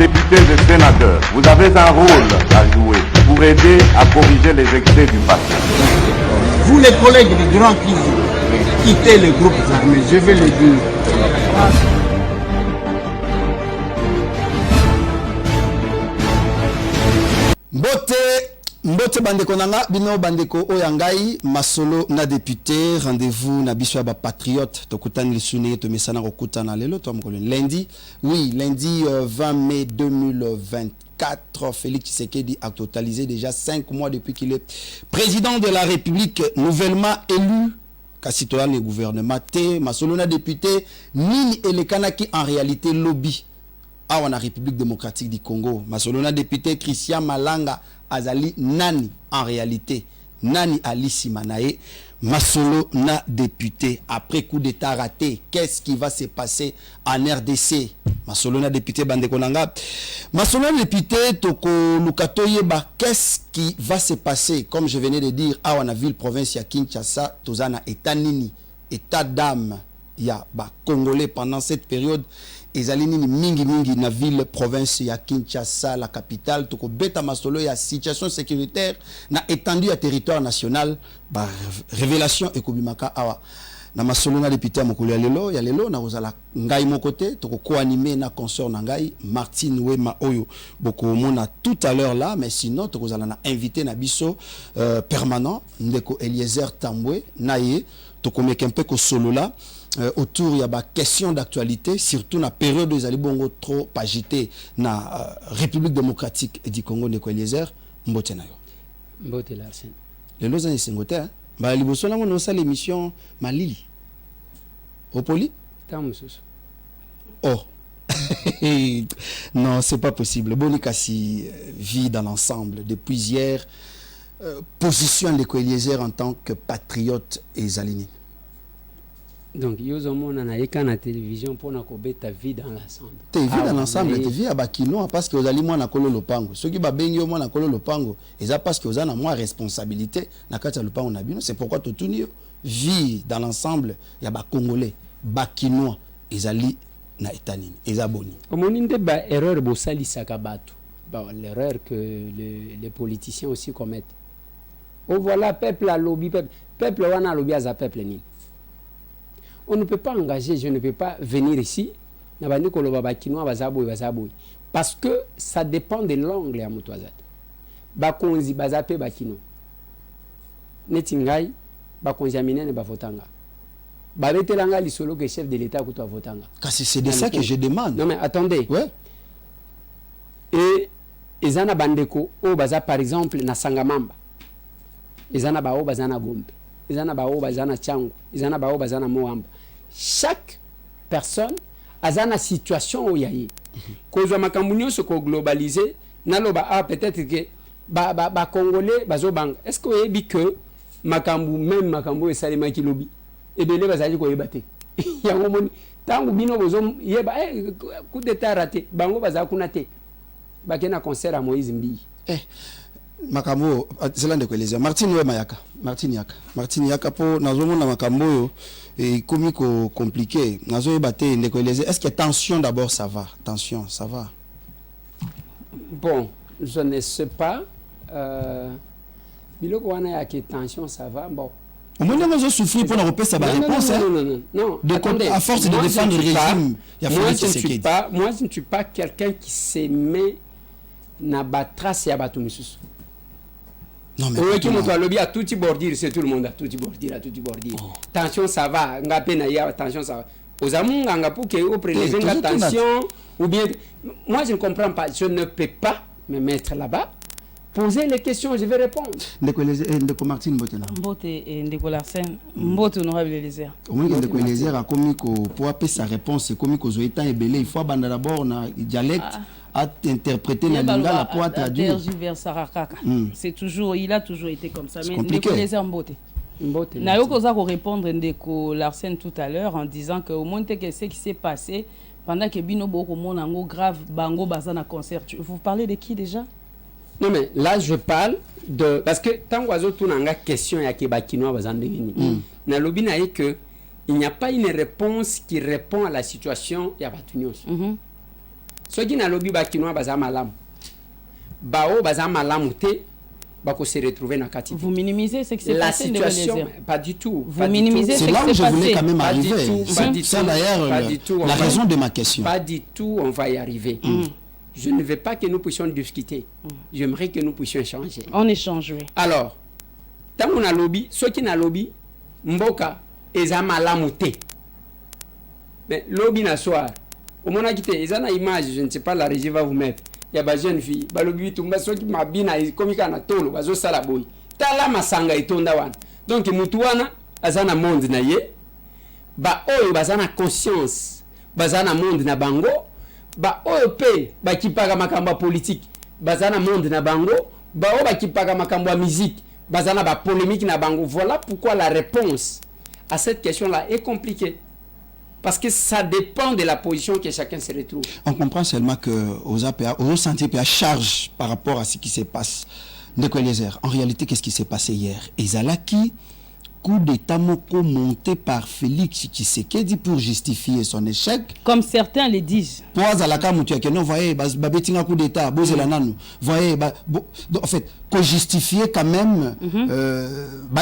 députés et sénateurs, vous avez un rôle à jouer pour aider à corriger les excès du passé. Vous les collègues du Grand qui quittez les groupes armés, je vais le dire. Mbote bandeko nanga bino bandeko oyangai masolo na député rendez-vous na biso ba patriote tokutani lisune to mesana kokutana lelo to mokolo lundi 20 mai 2024 Félix Tshisekedi a totalisé déjà 5 mois depuis qu'il est président de la République nouvellement élu citoyen le gouvernement té masolo na député nini elekana qui en réalité lobby à la République démocratique du Congo masolo na député Christian Malanga Azali nani en réalité nani Ali Simanae masolo na député après coup d'état raté qu'est-ce qui va se passer en RDC masolo na député bandeko nanga masolo na député toko lukatoye ba qu'est-ce qui va se passer comme je venais de dire à la ville province ya Kinshasa tozana état nini état d'âme ya ba congolais pendant cette période ezali nini mingi na ville province ya Kinshasa la capitale toko beta masolo ya situation sécuritaire na étendue à territoire national ba révélation ekobimaka awa na masolo na député mokolo ya lelo na ozala ngai mon côté toko co-animé na consort na ngai Martine Wema oyo boko mona tout à l'heure là mais sinon toko zala na invité na biso permanent ndeko Eliezer Tambwe naye toko meka un peu ko solo là autour ya ba question d'actualité surtout na période où ils bongo trop agité na République démocratique du Congo de Eliezer mbote na yo mbote la sen le loza ni sengote ba liboso na ngona sa l'émission Malili Opoli tamusus oh non c'est pas possible Bonikasi vit dans l'ensemble depuis hier position de Eliezer en tant que patriote et zalini. Donc, ils ont mon anaïka na télévision pour na kobeta vie dans l'ensemble. Te vie dans l'ensemble, te vie à bakino parce que vous allez moi na kolo lopango. Ceux qui ba bengi moi na kolo lopango, et ça parce que vous avez moins responsabilité na kata lopango na bino, c'est pourquoi tout ni vie dans l'ensemble, il y a ba congolais, bakino, ezali na etanini, ezaboni. Omoninde ba erreur bo sali sakabatu. Ba l'erreur que les politiciens aussi commettent. Oh voilà peuple a lobby peuple wana lobby à peuple ni. On ne peut pas engager, je ne peux pas venir ici, parce que ça dépend de l'angle à Moutouazat. Bakonzi bazape bakino. Netingai, bakonzi amine ne bafotanga. Babetelanga lisolo que chef de l'État kuto votanga. C'est de ça que je demande. Non mais attendez. Ouais. Et ezana bandeko o baza par exemple na Sangamamba. Ezana ba o bazana Gombe. Izana bao bazana Tchango, izana bao bazana Moamba. Chaque personne a une situation où il y a eu. Quand on a se globalisé, naloba peut-être que ba Congolais bazo bang. Est-ce que vous avez dit que makambu même makambu et salima qui lobby et bien les basaji ko yebate. Ya ngomoni tangu bino bozo yeba coup d'état raté. Bango bazakuna te. Bakena concert à Moïse Mbi. Makambo cela de Eliezer Martine Wema yaka Martine yaka po nazomo na makambo yo et komiko compliqué nazo ebate ndeko Eliezer est-ce que tension d'abord ça va bon je ne sais pas biloko wana ya que tension ça va bon au moins nous souffrir pour la repère sa réponse non attendez, à force de défendre le régime moi je ne suis pas quelqu'un qui se met na batrace ya batumisusu. Non mais oui, qui montre lobby à tout bordir, c'est tout le monde à tout bordir. Tension ça va, ngapé na ya tension ça va. Aux amours ngapu que au prélever la tension ou bien moi je ne comprends pas, je ne peux pas me mettre là-bas. Poser les questions, je vais répondre. Ndeko Martine Botena. Mbote et Ndeko Larsen, Mbote honorable Eliezer. Au moins Ndeko Eliezer a commis pour appeler sa réponse, commis qu'aux états et belé, il faut abandonner d'abord na dialecte. À interpréter la lingala pour traduire. C'est toujours, il a toujours été comme ça. Mais compliqué. Ndeko Eliezer Mbote. Nayokoza ko répondre Ndeko Larsen tout à l'heure en disant que au moins que ce qui s'est passé pendant que Bino Boko Monango grave bango bazana concert. Vous parlez de qui déjà? Non mais là je parle de parce que tant oiseau tout nanga question ya ke bakinois bazande ni. Na lobi na que il n'y a pas une réponse qui répond à la situation ya batunios. soki na lobi ba kinois baza malamu bao baza malamu te bako se retrouver na kati. Vous minimisez ce qui s'est la passé. situation pas du tout. Vous minimisez ce qui s'est passé. C'est là où je voulais quand même pas arriver. Ça d'ailleurs la raison de ma question. Pas du tout, on va y arriver. Je ne veux pas que nous puissions discuter. J'aimerais que nous puissions échanger. On échange, oui. Alors, tant qu'on a lobby, ceux qui n'ont lobby, mboka eza malamu te. Mais lobby na soir, au moment où ils ont une image, je ne sais pas, la régie va vous mettre. Il y a des jeunes filles, ba lobby tout, ceux qui mabina, comme kana tolo, bazo salaboy. Tala masanga itonda wana. Donc mutuana azana monde na ye, ba oyo bazana conscience, bazana monde na bango, ba oyo pe ba kipaka makamba politique, bazana monde na bango, ba oyo ba kipaka makamba musique, bazana ba polémique na bango. Voilà pourquoi la réponse à cette question-là est compliquée. Parce que ça dépend de la position que chacun se retrouve. On comprend seulement que aux APA, aux sentiers PA charge par rapport à ce qui se passe. En réalité, qu'est-ce qui s'est passé hier? Ezalaki, coup d'état moko monté par Félix Tshisekedi pour justifier son échec. Comme certains le disent. Pour Azalaka Moutiake, non, voyez, babetinga coup d'état, bozela nanu, voyez, en fait, qu'on justifier quand même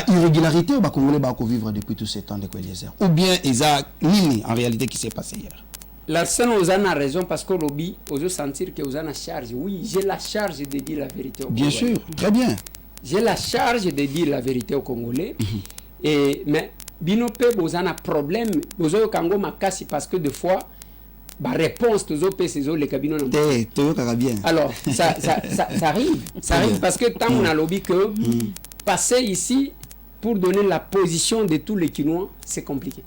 irrégularité au Congolais qui vivre depuis tout ce temps de Eliezer. Ou bien Eza Nini en réalité qui s'est passé hier. L'arsène Ozan a raison parce que lobby ose sentir que Ozan a charge. Oui, j'ai la charge de dire la vérité aux Congolais. Bien sûr, très bien. J'ai la charge de dire la vérité aux Congolais. Et mais binope Ozan a problème. Ozo Kango makasi parce que des fois la réponse aux OP c'est les cabinets bien. Alors ça arrive. Ça arrive parce que tant on a lobby que passer ici pour donner la position de tous les Kinois, c'est compliqué.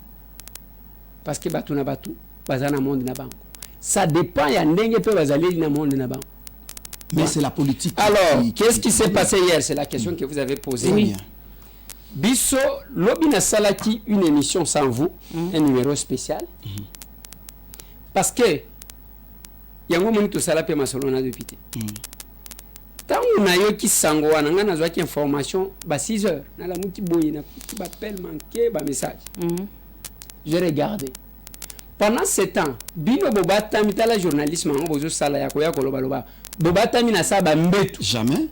Parce que Batuna Batu, Bazana monde na bango. Ça dépend, il y a ndenge pe bazali na monde na bango. Mais c'est la politique. Alors, qu'est-ce qui s'est passé hier? C'est la question que vous avez posée. Oui. Bisso, Lobina Salaki, une émission sans vous, un numéro spécial. Parce que, yango monito salape masolona député. Tant on a eu qui sango, on a eu information, 6 heures, na la mouti boye, na petit appel manqué, message. J'ai regardé. Pendant ce temps, bino bobata mitala journalisme, on bozo sala ya koya koloba loba. Bobata mina saba mbetu. Jamais.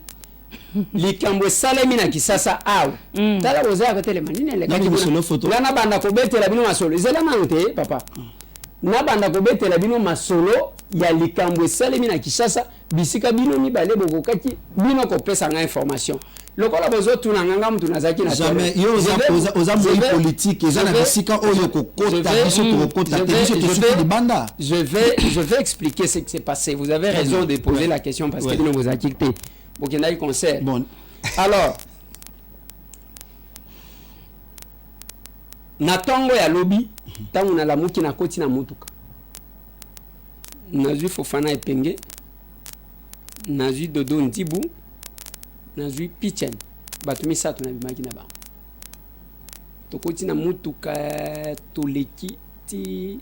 Likambo salemi na kisasa aw. Tala boza ya kotele manine le kati solo photo. Ngana banda ko betela bino masolo. Zela mante papa. Na banda ko betela bino masolo ya likambo salemi na kisasa bisika bino ni bale boko kati bino ko pesa nga information. Lokola bozo tuna nganga mtu nazaki na jamais yo oza politique eza na bisika oyo kokota biso kokota biso te de banda. Je vais expliquer ce qui s'est passé. Vous avez raison de poser la question parce que bino vous a quitté. Bokena concert. Bon. Alors na tongo ya lobby tangu na la muki na koti na mutuka. Nazui Fofana Epenge. Nazui Dodo Ntibu. Nazui Pichen. Batumi sato na bimaki na ba. Tokoti na mutuka toleki ti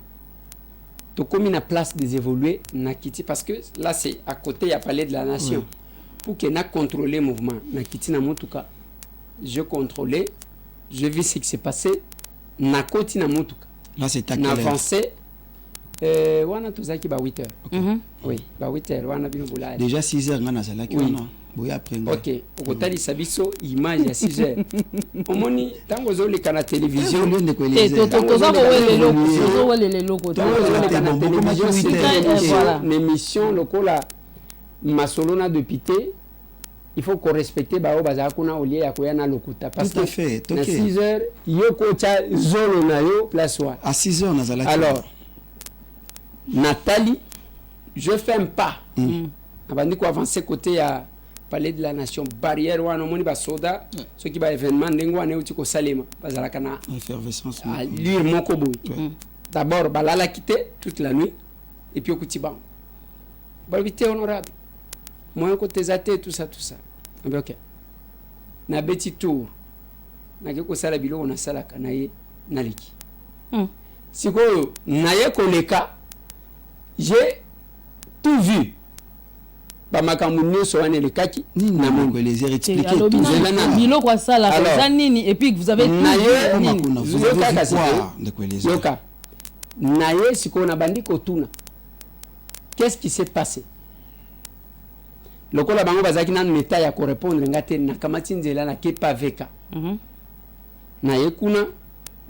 tokomi na place des évoluer na kiti parce que là c'est à côté il y a palais de la nation. Oui. Pour que na contrôler le mouvement na kiti na mutuka. Je contrôlais, je vis ce qui s'est passé na koti na mutuka. Là c'est ta na avancé wana tozaki ba 8 heures. Oui, ba 8 heures wana bino bola. Déjà 6 heures ngana zalaki wana. Boya après. OK, okotali sabiso image ya 6 heures. Omoni tango zo leka na télévision de ko les. Toza ko wele loko. Voilà, l'émission lokola Masolona député, il faut qu'on respecte bao bazakuna olie ya koyana lokuta parce que fait, à 6 heures yoko cha zolo na yo place wa. À 6 heures nazala. Alors Nathalie, je fais un pas. Abandi ko avancer côté ya palais de la nation barrière wana moni ba soda ceux qui ba événement ndengo wana uti ko salema bazalaka na effervescence à lire moko boy. D'abord balala quitter toute la nuit et puis okuti bango. Balbité honorable. Moi côté zate tout ça. Ah OK. Na beti tour. Na ke ko sala bilo na sala kanaye na leki. Sikoyo naye koleka j'ai tout vu. Ba makambu nyoso wana le kaki na mongo les expliquer tout bilo kwa sala ça nini et puis vous avez tout vous avez quoi de quoi les yoka naye sikoyo na bandiko tuna qu'est-ce qui s'est passé? Lokola bango bazaki nan meta ya ko répondre ngate na kamati nzela na kepa veka. Na yekuna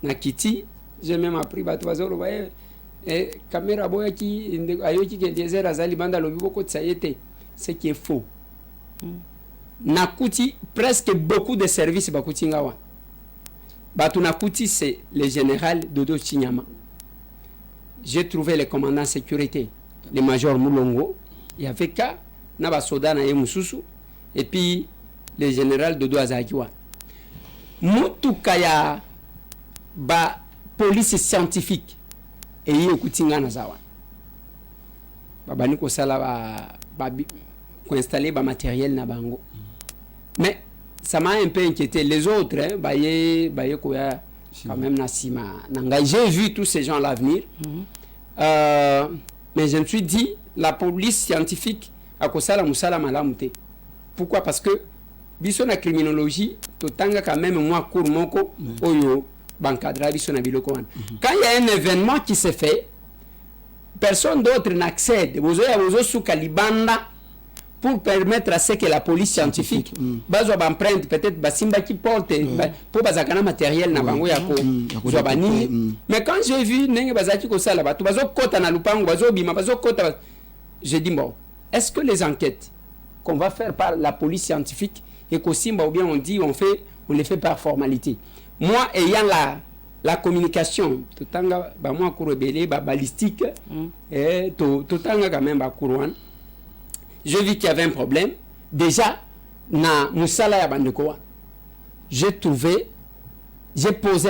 na kiti, j'ai même appris batu bazolo baye caméra boya ki ayoki ke désert azali banda lobi boko tsayete, ce qui est faux. Na kuti presque beaucoup de services bakuti ngawa. Batu na kuti c'est le général Dodo Chinyama. J'ai trouvé le commandant sécurité, le major Moulongo, il y avait ka na soda na yemususu et puis le général Dodo Azakiwa. Mutuka ya ba police scientifique et yi okutinga na zawa. Babani ko sala ba ko installer ba matériel na bango. Mais ça m'a un peu inquiété. Les autres, hein, baye koya quand même nasima. J'ai vu tous ces gens-là venir. Mais je me suis dit, la police scientifique a kosala musala malamute. Pourquoi? Parce que biso na criminologie, totanga quand même moi cour moko oyo bankadra biso na biloko wana. Quand il y a un événement qui se fait, personne d'autre n'accède. Vous avez sous Kalibanda pour permettre à ce que la police scientifique bazo empreinte peut-être basimba qui porte pour bazakana matériel na bango ya ko zobanini. Mais quand j'ai vu nenge bazaki ko sala batu bazo kota na lupango bazo bima bazo kota, j'ai dit bon, est-ce que les enquêtes qu'on va faire par la police scientifique et qu'Osimba ou bien on les fait par formalité. Moi ayant la communication totanga ba moi ko rebelle ba balistique et totanga quand même ba kuruan. Je vis qu'il y avait un problème. Déjà, na Moussala ya Bandekoa, j'ai posé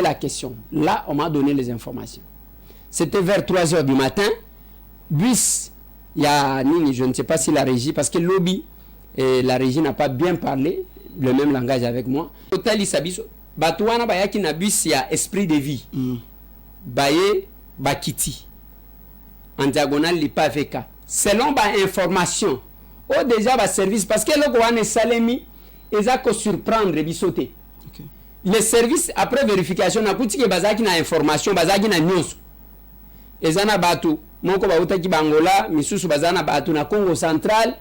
la question. Là, on m'a donné les informations. C'était vers 3h du matin. Bus, il y a, je ne sais pas si la régie, parce que lobby, la régie n'a pas bien parlé le même langage avec moi. Total Isabiso, Batouana Bayaki na bus, il y a esprit de vie. Baye Bakiti. En diagonale, il pas avec. Selon ba information, déjà ba service parce que le Gouane Salemi ils a ko surprendre bisoté. Les services après vérification na kuti ke bazaki na information bazaki na news. Ezana batu moko ba utaki Bangola, misusu bazana batu na Congo central,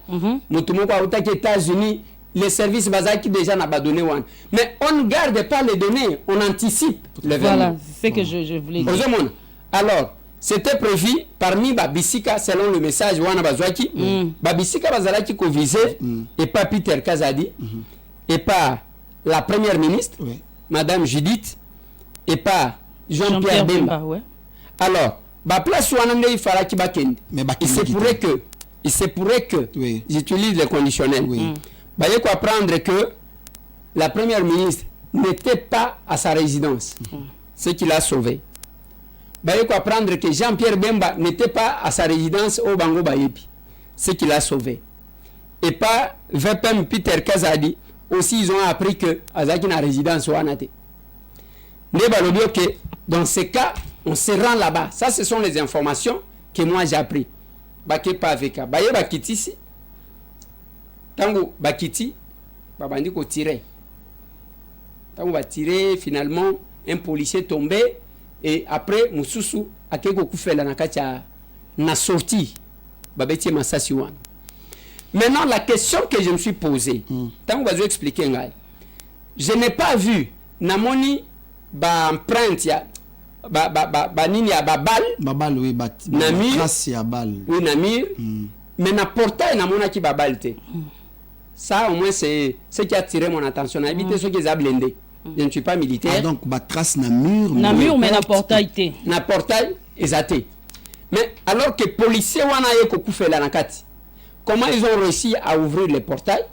mutu moko ba utaki États-Unis, les services bazaki déjà na badonné one. Mais on ne garde pas les données, on anticipe l'événement. Voilà, c'est ce que je voulais dire. Alors c'était prévu parmi Babisika selon le message wana bazwaki Babisika bazalaki ko visé et pas Peter Kazadi et pas la première ministre madame Judith et pas Jean-Pierre Bemba. Alors ba place wana ndé falaki bakende mais il se pourrait que j'utilise le conditionnel ba yeko apprendre que la première ministre n'était pas à sa résidence ce qui l'a sauvé. Il faut apprendre que Jean-Pierre Bemba n'était pas à sa résidence au Bango Bayepi, ce qui l'a sauvé. Et pas VPM Peter Kazadi, aussi ils ont appris que Azaki n'a résidence au Anate. Dans ce cas, on se rend là-bas. Ça, ce sont les informations que moi j'ai appris. Baké pas avec Baye Bakiti si. Tango Bakiti, Babandi ko tirer. Tango va tirer, finalement, un policier tombé. Et après, Moussoussou a quelque chose na katia na sorti babeti masasi wan. Maintenant la question que je me suis posée, tant que vous expliquer je n'ai pas vu namoni ba empreinte ya ba nini ya babal oui namir trace ya bal oui namir mais na portail namona ki babal te. Ça au moins c'est ce qui a attiré mon attention. Habiter ceux qui ont blindé. Je ne suis pas militaire. Donc, ma trace na mur. Na mur, mais na portail té. Na portail, exacté. Mais alors que les policiers wana yeko kufela na kati, comment ils ont réussi à ouvrir les portails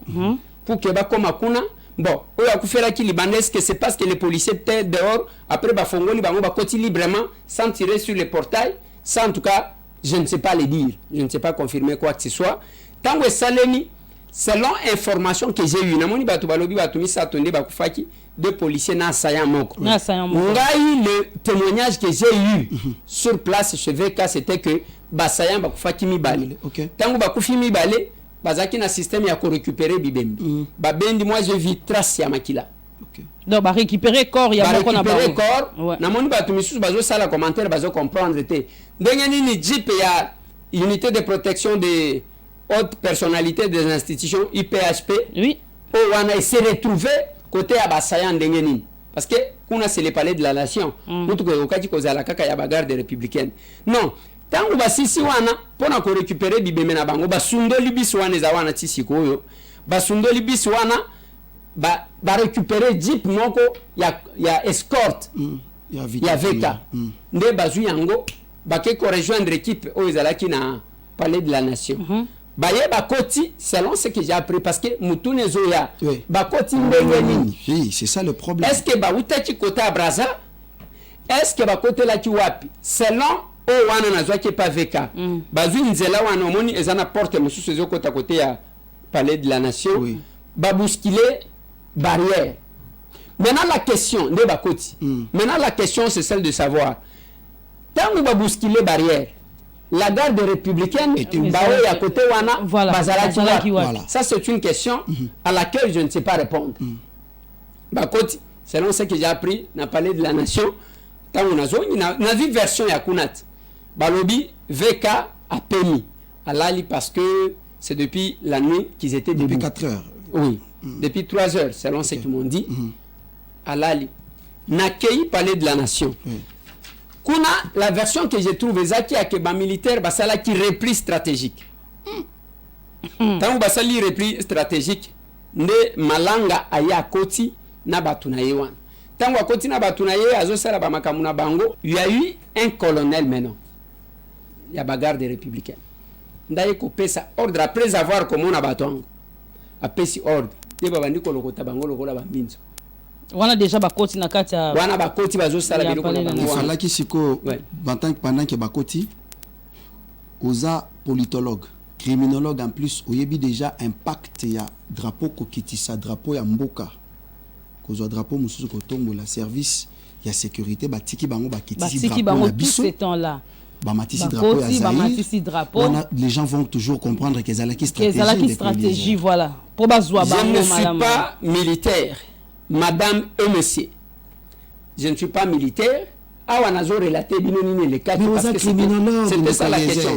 pour que comme akuna bon, oya kufela ki libanais que c'est parce que les policiers étaient dehors après ba fongoli bango ba koti librement sans tirer sur les portails, sans en tout cas, je ne sais pas le dire, je ne sais pas confirmer quoi que ce soit. Tant que Salemi selon information que j'ai eu, namoni batu balobi batu misa tonde ba kufaki deux policiers na sayan moko. Le témoignage que j'ai eu sur place chez VK c'était que basayan ba kufaki mibale. Tango ba kufi mibale bazaki na système ya ko récupérer bibembi. Ba bendi moi je vis trace ya makila. Donc ba récupérer corps ya moko na ba. Récupérer corps. Namoni batu misusu bazo sala commentaire bazo comprendre te. Ndenge nini jeep unité de protection des hautes personnalités des institutions IPHP. Oui. On s'est retrouvé côté Abassayan Dengenin. Parce que kuna c'est le palais de la nation. Nous tout okati kozala kaka ya bagarde républicaine. Non, tangu basisi wana pona ko récupérer bibemena bango basundoli biso wana zawana tisiko yo. Basundoli biso wana ba récupérer jeep moko ya escorte. Ya VK. Nde bazu yango bake ko rejoindre équipe o ezalaki na palais de la nation. Baye bakoti selon ce que j'ai appris parce que mutune zoya bakoti ndengeni. Oui, c'est ça le problème. Est-ce que bautaki kota Braza? Est-ce que bakote la ki wapi? Selon o wana na zwaki pa VK. Bazu nzela wana omoni ezana porte mususu ezo kota côté ya palais de la nation. Oui. Babousculer barrière. Maintenant la question de bakoti. Maintenant la question c'est celle de savoir tant que babousculer barrière. La garde républicaine à côté wana voilà. Voilà. Ça c'est une question à laquelle je ne sais pas répondre. Bakoti, selon ce que j'ai appris, n'a parlé de la nation, quand on a vu version ya Kunat. Balobi VK a permis à Lali parce que c'est depuis la nuit qu'ils étaient debout. Depuis 4 heures. Oui, depuis 3 heures, selon ce qu'ils m'ont dit. À Lali. N'a qu'à parler de la nation. Kuna la version que j'ai trouvée zaki akeba militaire basala qui repli stratégique. Tant basali repli stratégique nde malanga aya koti na batuna yewan. Tant koti na batuna ye azosala ba makamuna bango, il y a eu un colonel maintenant. Il y a bagarre des républicains. Ndaye ko pesa ordre après avoir comme on a batongo. A pesi ordre. De babandi ko lokota bango lokola bambinzo. On a déjà bakoti na kati ya wana bakoti bazosala biloko na il bango. fallait que siko pendant que bakoti oza politologue, criminologue en plus oyebi déjà impact ya drapeau kokitisa drapeau ya mboka. Kozo drapeau mususu kotombo la service ya sécurité batiki bango bakitisi drapeau na biso. Tout ce temps là. Bamatisi drapeau ya Bamatisi drapeau. Les gens vont toujours comprendre qu'ils ont stratégie. Stratégie voilà. Pour bazwa je ne suis pas militaire. Madame et monsieur, je ne suis pas militaire. Awanazo relaté binoni les cas parce que c'était ça la question.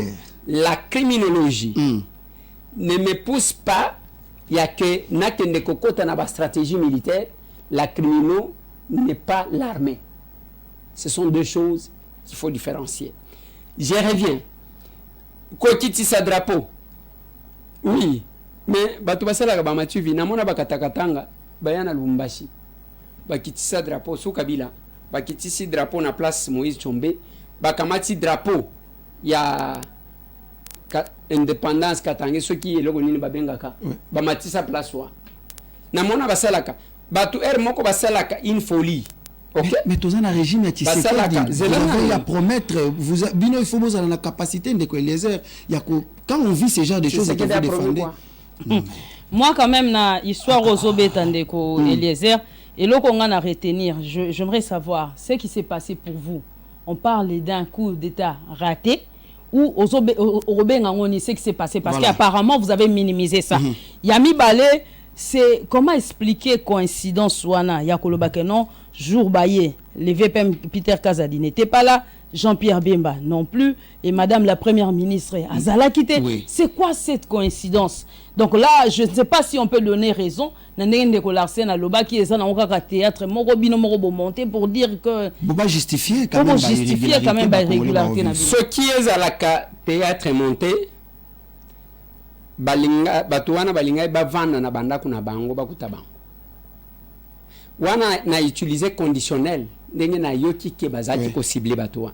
La criminologie ne me pousse pas. Il y a que nakende kokota na ba stratégie militaire. La criminaux n'est pas l'armée. Ce sont deux choses qu'il faut différencier. Je reviens. Kokiti sa drapeau. Oui, mais batu basala ba matuvi na mona bakatakatanga. Bayana Lumbashi. Bakitisa drapeau sous Kabila. Bakitisi drapeau na place Moïse Chombe. Bakamati drapeau. Ya indépendance Katangé ceux qui est le nini babengaka. Bamatisa place wa. Na mona basalaka. Batu moko basalaka une folie. Okay. Mais tous un régime à Tshisekedi. Vous avez à promettre. Bino il faut vous avoir la capacité de Eliezer. Quand on vit ce genre de choses, que vous défendez. Moi quand même na histoire Rozobe Tandeko Eliezer et là qu'on a à retenir, j'aimerais savoir ce qui s'est passé pour vous. On parle d'un coup d'état raté ou Rozobe Ngangoni ce qui s'est passé parce qu'apparemment vous avez minimisé ça. Yami Balé, c'est comment expliquer coïncidence wana Yakolobake non jour baillé le VPM Peter Kazadi n'était pas là. Jean-Pierre Bemba non plus et madame la première ministre Azala quitté. C'est quoi cette coïncidence? Donc là, je ne sais pas si on peut donner raison. Nandenge de Larsen à Loba qui est dans un théâtre Morobino Morobo monté pour dire que Boba justifier quand même irrégularité. Ce qui est à la théâtre monté balinga batuana balinga bavanda na banda kuna bango bakutabango. Wana na utiliser conditionnel ndenge na yoki ke bazaki possible batoa.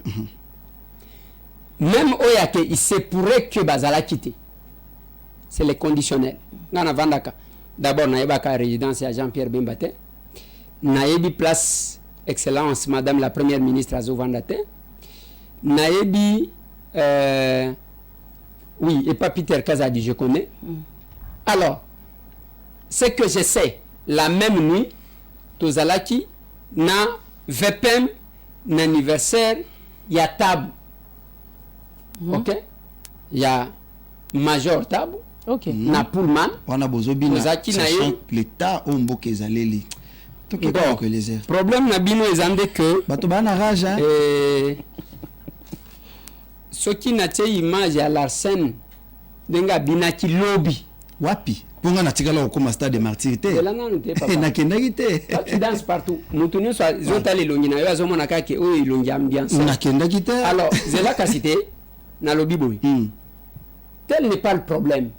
Même oyake il se pourrait que bazala quitter. C'est le conditionnel. Ngana vandaka. D'abord na yebaka résidence à Jean-Pierre Bembate. Na yebi place excellence madame la première ministre Azo Vandate. Na yebi oui et pas Peter Kazadi je connais. Alors ce que je sais la même nuit tozalaki na VPM na anniversaire ya Tabu. OK? Ya Major Tabu. OK. Na Pullman. On a besoin de sachant l'état au mboke ezaleli. To ke ko les airs. Problème na bino ezande que bato bana rage hein. ce qui n'a pas image à l'arsène denga binaki lobby wapi ponga na tikala okoma stade de martyr te là non te papa na kendaki te tu danses partout mutuni so zota le longi na yo azomona kake o ilongi ambiance na kendaki te alors zela kasite na lobby boy tel n'est pas le problème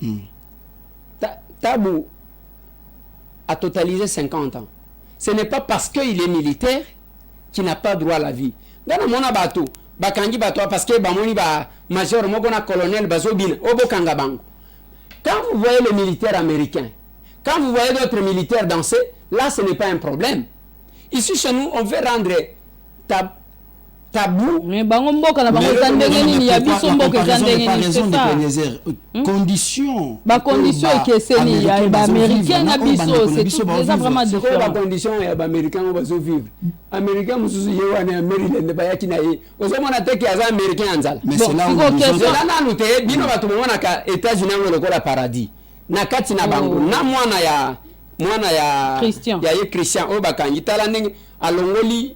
Tabou a totalisé 50 ans ce n'est pas parce qu'il est militaire qu'il n'a pas droit à la vie dans mon abato bakangi bato parce que bamoni ba major moko na colonel bazobina obokanga bango. Quand vous voyez les militaires américains, quand vous voyez d'autres militaires danser, là ce n'est pas un problème. Ici chez nous on veut rendre tabou. Mais bango mboka na bango tandenge nini ya biso mboka tandenge nini c'est ça. Conditions. Ba condition ekeseni ya ba américain na biso c'est déjà vraiment différent. Ba condition ya ba américain on va vivre. Américain mususu yewana Maryland ba yakina ye. Ozomona teke ya américain anzala. Mais c'est là où là nanu te bino batu mona ka États-Unis ngo lokola paradis. Na kati na bango na mwana ya Christian. Ya ye Christian o bakangi tala ndenge alongoli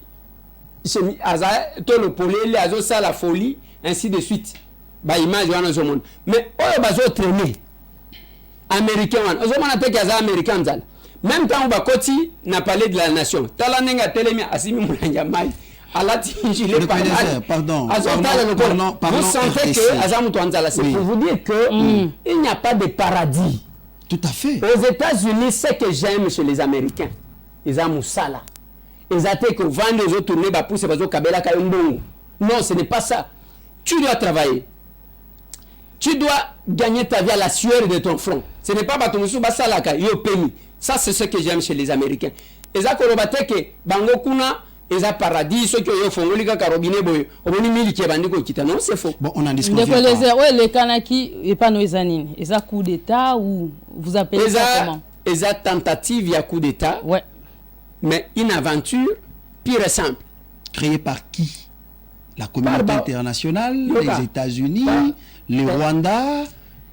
tout le polé, ça la folie, ainsi de suite. Bah image wana zo monde. Mais oyo bazo traîner américain wana. Ozo mona teke za américain zal. Même temps ba koti na palais de la nation. Tala nenga telemi asimi mulanja mai. Alati gilet pardon. Vous sentez que azamu toanzala c'est pour vous dire que il n'y a pas de paradis. Tout à fait. Aux États-Unis, ce que j'aime chez les Américains, ils ont moussala. Ils attaquent que vendre les autres tourner ba pousser bazo kabela kayumbongo. Non, ce n'est pas ça. Tu dois travailler. Tu dois gagner ta vie à la sueur de ton front. Ce n'est pas batomusu basalaka yo pays. Ça c'est ce que j'aime chez les Américains. Eza kolobateke bango kuna eza paradis ceux qui yo fongoli ka robinet boyo. Oboni miliki bandiko kita non, c'est faux. Bon, on en discute. Les kanaki et pas nos zanine. Eza coup d'état ou vous appelez ça comment? Eza tentative ya coup d'état. Ouais. Mais une aventure pure et simple. Créée par qui? La communauté internationale, les États-Unis, le Rwanda,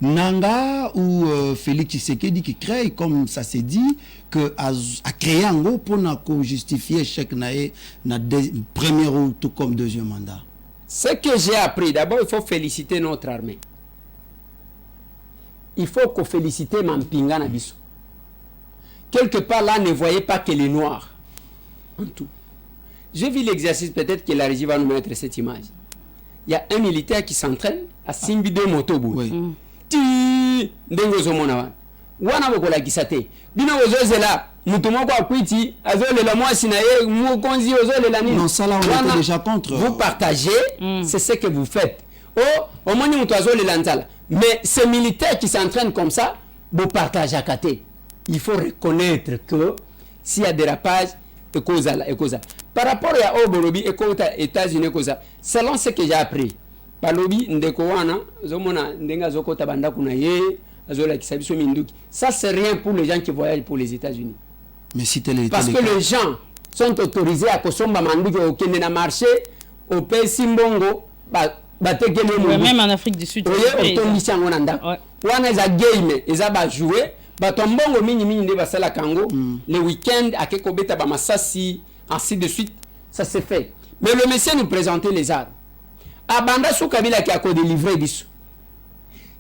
Nanga ou Félix Tshisekedi qui crée, comme ça s'est dit, que a créé un gros pour justifier chaque premier ou tout comme deuxième mandat. Ce que j'ai appris, d'abord il faut féliciter notre armée. Il faut qu'on félicite Mampinga Nabiso. Quelque part là, ne voyez pas que les noirs. En tout. J'ai vu l'exercice, peut-être que la régie va nous mettre cette image. Il y a un militaire qui s'entraîne à Simbi de Motobu. Oui. Ti Dengozo Monawan. Wana Bokola Gisate. Bino Ozozela, Mutumoko Akwiti, Azole la moi Sinaye, Moukonzi Ozole la Nini. Non, ça là, on était déjà contre. Vous partagez, c'est ce que vous faites. Oh, au moins, nous Azole Lanzala. Mais ces militaires qui s'entraînent comme ça, vous partagez à côté. Il faut reconnaître que s'il y a dérapage, par rapport à Oborobi et aux États-Unis, selon ce que j'ai appris, ça c'est rien pour les gens qui voyagent pour les États-Unis. Mais si parce que les gens sont autorisés à consommer au Kenya marché, au pays Simbongo, même en Afrique du Sud. Batombongo mini nde basala kango le week-end à Kekobeta ba masasi ainsi de suite ça se fait. Mais le monsieur nous présentait les armes. Abanda sou Kabila qui a délivrer biso.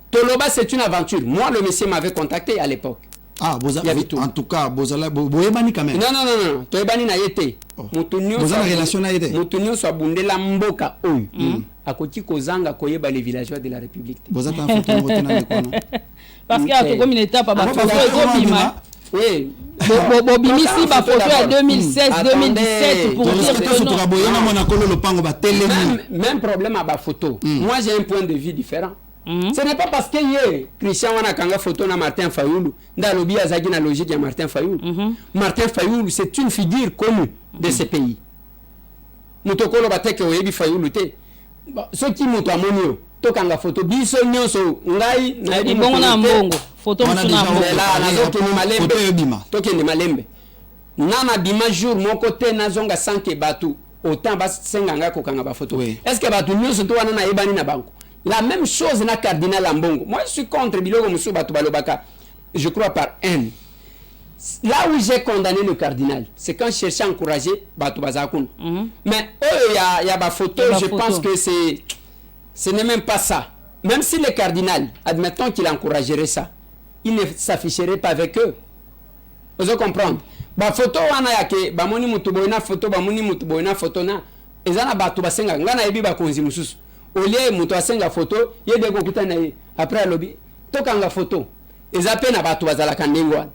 Toloba c'est une aventure. Moi le monsieur m'avait contacté à l'époque. Ah, en tout cas, Bozala boyebani quand même. Non. Toyebani na yete. Mutunyo Bozala relation na yete. Mutunyo so bundela mboka oyo. Akoti kozanga koyeba les villageois de la République. Bozata photo motena ko non. Parce qu'il y a comme une étape à photo ezobima. Oui. Bobimisi ba photo à 2016 2017 pour dire que non. Même problème à ba photo. Moi j'ai un point de vue différent. Ce n'est pas parce que Christian wana kanga photo na Martin Fayoulou ndalobi azaki na logique ya Martin Fayoulou. Martin Fayoulou c'est une figure connue de ce pays. Mutokolo bateke oyebi Fayoulou te. Ceux qui muto amonio to kanga photo biso nyonso ngai na yebi mbongo na mbongo photo mutuna mbongo to kende malembe nana bima jour moko te nazonga sanke batu autant bas senganga ko kanga ba photo. Est-ce que batu nyonso to wana na yebani na banko? La même chose na cardinal Ambongo. Moi je suis contre biloko musu batu balobaka. Je crois par haine. Là où j'ai condamné le cardinal, c'est quand je cherchais à encourager batu bazakun. Mais il y a ba photo, je pense que ce n'est même pas ça. Même si le cardinal, admettons qu'il encouragerait ça, il ne s'afficherait pas avec eux. Vous comprenez? Ba photo wana yake ba moni mutu boina photo ba moni mutu boina photo na ezana batu basenga ngana yebi ba konzi mususu olie mutu asenga photo yede ko kitana ye après lobby tokanga photo ezape na batu bazala kandengwa.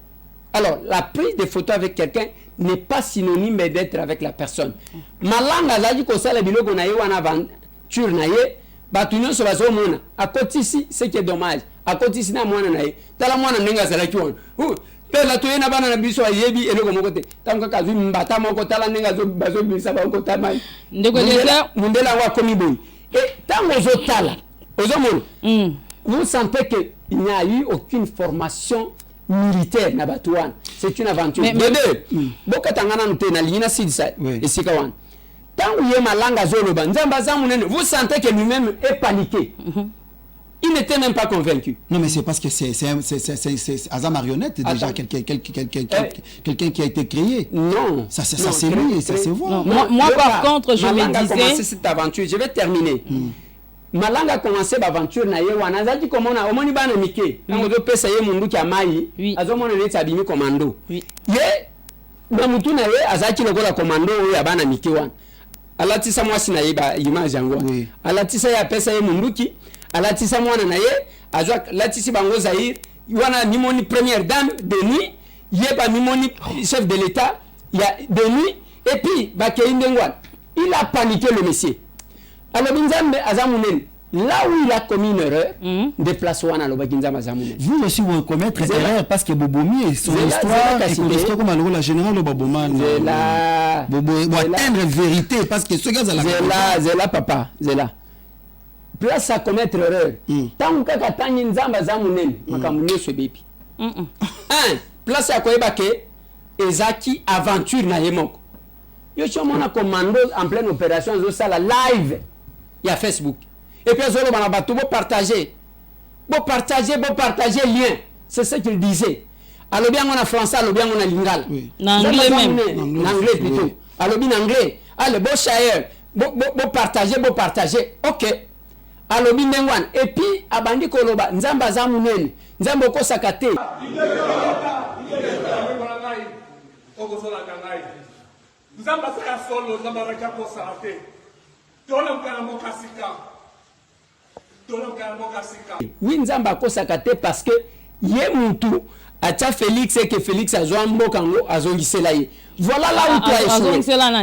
Alors la prise de photo avec quelqu'un n'est pas synonyme d'être avec la personne. Malanga zaji ko sala biloko na ye wana aventure na ye batu nyonso bazo mona à côté ici ce qui est dommage à côté ici na mwana na ye tala mwana nenga sala kiwana la toyena bana na biso ayebi eloko moko te tango ka zwi mbata moko tala nenga bazo bisa ba ko tamai ndeko leza mundela wa komi boy et tango zo tala ozomona vous sentez que il n'y a eu aucune formation militaire na batouane c'est une aventure de boka tangana nte na lina sidisa et sikawan tango ye malanga zo loba nzamba za munene vous sentez que lui-même est paniqué. Il n'était même pas convaincu. Non, mais c'est parce que c'est Asa Marionnette, déjà quelqu'un qui a été créé. Non. Ça c'est lui, ça se voit. Moi par contre, je me disais... a commencé cette aventure, je vais terminer. Malanga a commencé l'aventure, na ye wana zaki komona omoni bana mike. Nango zo pesa ye mundu ki amai, azomona ne tabimi commando. Ye na mutu na ye azaki lokola commando ya bana mike wana. Alatisa mwasi na ye ba image yango. Alatisa ya pesa ye mundu ki alatisa mwana na ye azwa latisi bango Zaïre wana mimoni première dame de nuit yeba mimoni chef de l'état ya de nuit et puis bakeindengwa il a paniqué le monsieur. Alors Binzambe azamunen là où il a commis une erreur de place wana lo bakinzama azamunen vous aussi vous commettre erreur parce que Bobomi et son histoire et son histoire comme alors la générale Boboman là Bobo atteindre vérité parce que ce gars c'est là papa c'est là place à commettre erreur. Tant que katani nzamba zamunene makamunye swebepi. Place à koyeba ke ezaki aventure na yemoko. Yo chomona commando en pleine opération zo sala live ya Facebook. Et puis zolo bana batu bo partager lien. C'est ce qu'il disait. Alors bien on a français, alors bien on a lingala. Anglais même. Anglais plutôt. Alors bien anglais. Allez bo share, bo partager. OK. Alobi ndengwan et puis abandi koloba nzamba za munene nzamba ko sakate nzamba saka solo nzamba raka ko sakate tona mkana mokasika oui nzamba ko sakate parce que ye mutu acha Félix et que Félix a joué mboka ngo azongisela ye. Voilà là où tu as échoué.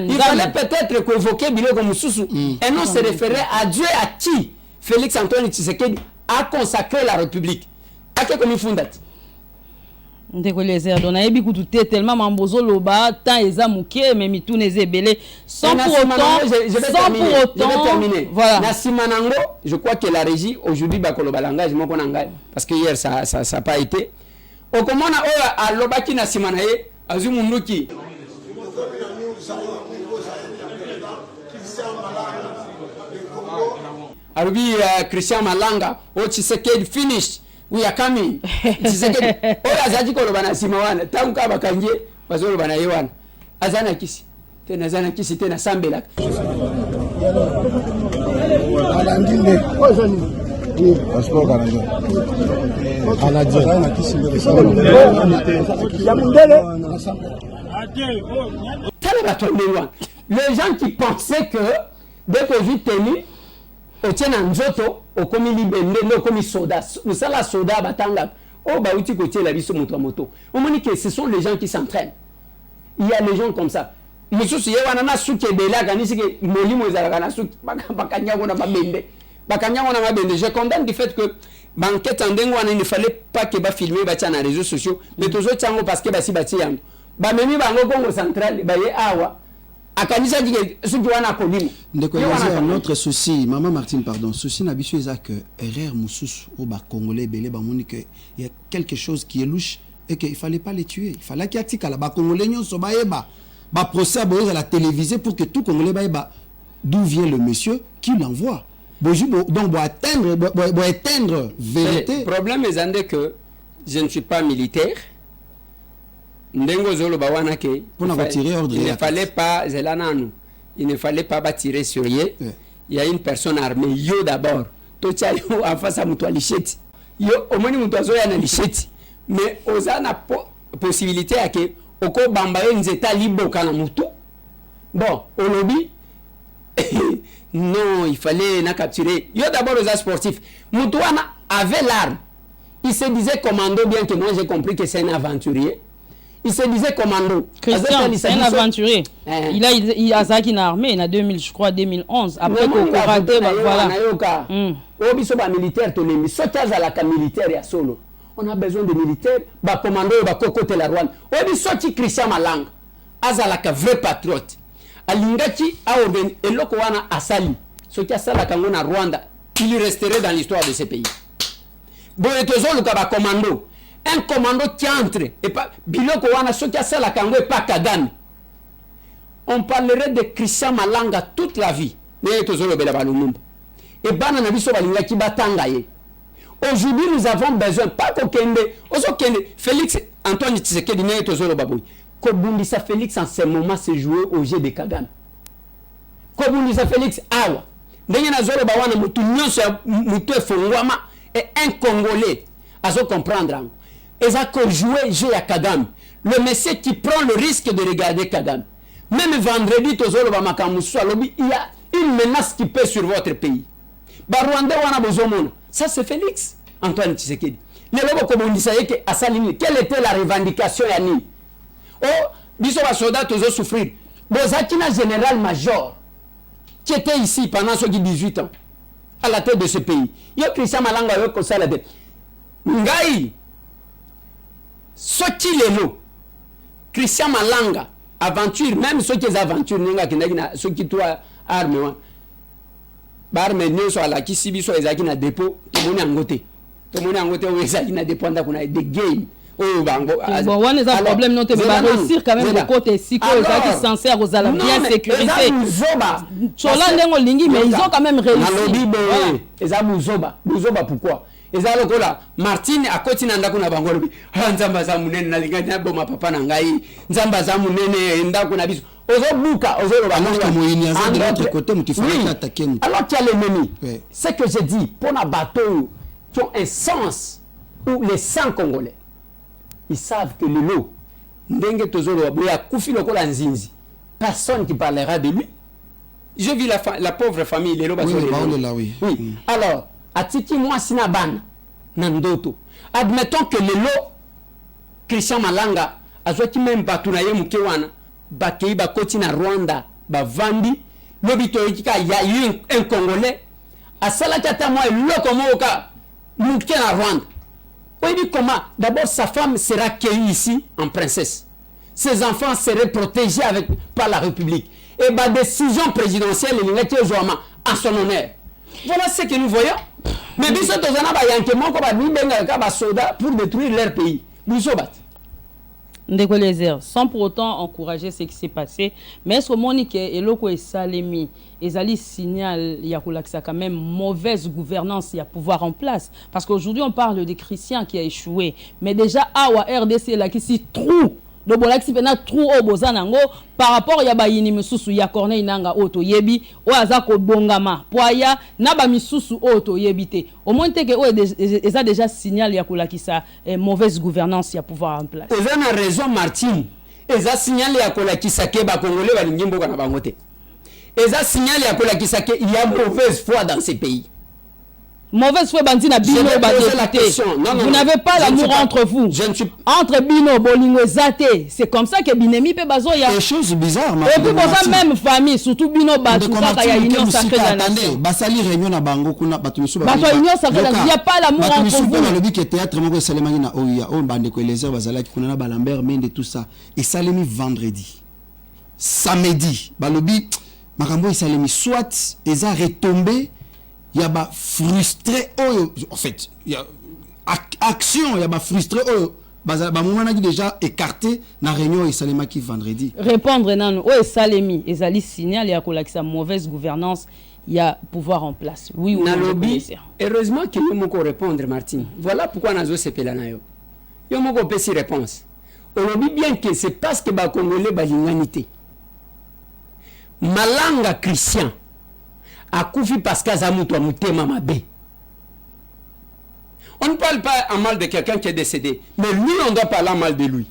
Il fallait peut-être convoquer Biloko Mususu et non se référer à Dieu à qui Félix Antoine Tshisekedi a consacré la République. À quel comme il fondat? Ndeko lezer dona yebi kutu tellement mambozo loba tant eza muke mais mitu nezebele sans pour autant je vais terminer. Voilà. Na simanango, je crois que la régie aujourd'hui ba koloba langage moko nanga parce que hier ça a pas été. Au komona o a lobaki na simanaye azumunduki. Arubi Christian Malanga, oh Tshisekedi finished, we are coming. Tshisekedi, oh azaji koloba na simawana, tanguka bakanje, bazolo bana yewana. Azana kisi tena sambela. Alandinde, Passeport canadien. Les gens qui pensaient que dès que j'ai tenu au tien en joto au commis libéré au commis soda nous ça la soda batanga oh bah outil côté la vie sur moto on me dit que ce sont les gens qui s'entraînent. Il y a les gens comme ça monsieur si yewana na suke de la kanisi ke molimo ezala na suke bakanya na mabende bakanya na mabende. Je condamne du fait que banquette en dengo il ne fallait pas que ba filmer ba na réseaux sociaux mais toujours tiango parce que ba si bati yango ba memi bango Congo central ba ye awa akanisa dike suki wana kolimo ndeko yaza un autre souci maman Martine pardon souci na biso eza que erreur mususu au ba congolais belé ba moni que il y a quelque chose qui est louche et qu'il fallait pas les tuer, il fallait qu'il y ait ba congolais nyonso ba yeba ba procès à la télévisée pour que tout congolais ba yeba d'où vient le monsieur qui l'envoie. Donc pour atteindre vérité. Le problème est que je ne suis pas militaire. Ndengo zolo bawana ke pour tirer ordre. Il ne fallait pas zelananu. Il ne fallait pas tirer sur yé. il y a une personne armée yo d'abord to tia yo en face à mutu alisheti yo omoni mutu azoya na lisheti mais ozana possibilité ya ke oko bamba yo nzeta liboka na mutu bon olobi non il fallait na capturer yo d'abord aux sportifs mutu wana avait l'arme il se disait commando bien que moi j'ai compris que c'est un aventurier. Il se disait commando. Christian, c'est un aventurier. Il a Zaki na armée, il a 2000, je crois 2011. Après qu'on a raté, voilà. Militaire, militaire solo. On a besoin de militaires. Bah commando, bah côté la Rwanda. Obi sorti Christian Malanga. Azalaka vrai patriote. Alingati a organ eloko wana asali. Ce qui a ça la na Rwanda, il resterait dans l'histoire de ce pays. Bon et tozolo ka ba commando. Un commando qui entre et pas biloko wana soki asala kango et pas Kagame. On parlerait de Christian Malanga toute la vie. Mais tozolo bela balumumba. Et bana na biso balinga ki batanga ye. Aujourd'hui nous avons besoin pas kokende, ozo kende Félix Antoine Tshisekedi ne tozolo baboy. Kobundisa Félix en ce moment se jouer au jeu de Kagame. Kobundisa Félix awa. Ndenge na zolo ba wana mutu nyonso mutu efongwama et un Congolais à se comprendre. Et ça que jouer jeu à Kagame. Le monsieur qui prend le risque de regarder Kagame. Même vendredi, il y a une menace qui pèse sur votre pays. Ça c'est Félix Antoine Tshisekedi. Quelle était la revendication Yanni? Oh, biso ba soldat tous souffrir. Bozakina général-major qui était ici pendant 18 ans à la tête de ce pays. Yo Christian Malanga yo ko sala tête. Ngai Soti lelo Christian Malanga aventure même ceux qui aventure ninga kinagina ceux qui toi arme barme nyo so ala kisibi so ezaki na dépôt to moni angote o ezaki na dépôt nda kuna de game o bango bon on a un problème non te va réussir quand même de côté siko ezaki censé aux bien sécurité chola ndengo lingi mais ils ont quand même réussi buzoba pourquoi ezalo kola Martine akoti na ndako na bango lobi nzamba za munene na linganya boma papa na ngai nzamba za munene ndako na biso ozobuka ozoloba de l'autre côté mutifanya attaquer. Alors qu'il y a l'ennemi. C'est que j'ai dit pour les bateaux qui ont un sens ou les 100 Congolais ils savent que le lot ndenge tozolo boya kufi lokola nzinzi personne qui parlera de lui. Je vis la pauvre famille les loba oui. Alors atiki moi sinabana nandoto admettons que le lot Christian Malanga azwaki même batuna ye muke wana bakei bakoti na Rwanda bavandi lobito yika ya un Congolais asala tata moi loko moka muke na Rwanda. Oui, comment d'abord sa femme sera accueillie ici en princesse, ses enfants seraient protégés par la République et ma décision présidentielle en son honneur. Voilà ce que nous voyons. Mais biso tozana ba yankemo ko ba nibenga ka ba soda pour détruire leur pays. Biso bat. Ndeko Lézer, sans pour autant encourager ce qui s'est passé, mais est-ce que Monique et Loko et Salemi, Ezali signal, il y a quand même mauvaise gouvernance, il y a pouvoir en place. Parce qu'aujourd'hui, on parle de Christian qui a échoué, mais déjà, Awa RDC, là, qui s'y trouve. Donc voilà qui fait trou au bozanango par rapport ya ba yini misusu ya Corneille nanga auto yebi o azako bongama poya na ba misusu auto yebite au moins que o eza déjà signal ya kolakisa mauvaise gouvernance ya pouvoir en place. Eza na raison Martin eza signal ya kolakisa ke ba congolais ba lingimbo kana bangote eza signal ya kolakisa ke il y a mauvaise foi dans ces pays. Mauvaise foi bandina bino député. Vous n'avez pas l'amour entre vous. Entre bino bolingo zate. C'est comme ça que binemi pe bazo ya. Des choses bizarres. Et puis pour ça même famille surtout bino batu kaka ya union sacrée de la nation. Basali réunion na bango kuna batu misu ba. Batu union sacrée il y a pas l'amour entre vous. Le but que théâtre moko salemani na oya on bande ko les heures bazala ki kuna na Balambert Mende tout ça et salemi vendredi. Samedi balobi makambo isalemi soit eza retombé. Il y a ba frustré en fait il y a action il y a ba frustré ba moment na déjà écarté na réunion et Salema qui vendredi répondre nan o Salemi ezali signal ya kolakisa mauvaise gouvernance il y a pouvoir en place oui ou non. Heureusement que nous moko répondre Martin voilà pourquoi nazo sepela na yo moko pesi réponse on obi bien que c'est parce que ba congolais ba linganité Malanga Christian akufi parce qu'aza mutu amutema mabe. On ne parle pas en mal de quelqu'un qui est décédé, mais lui, on doit parler en mal de lui.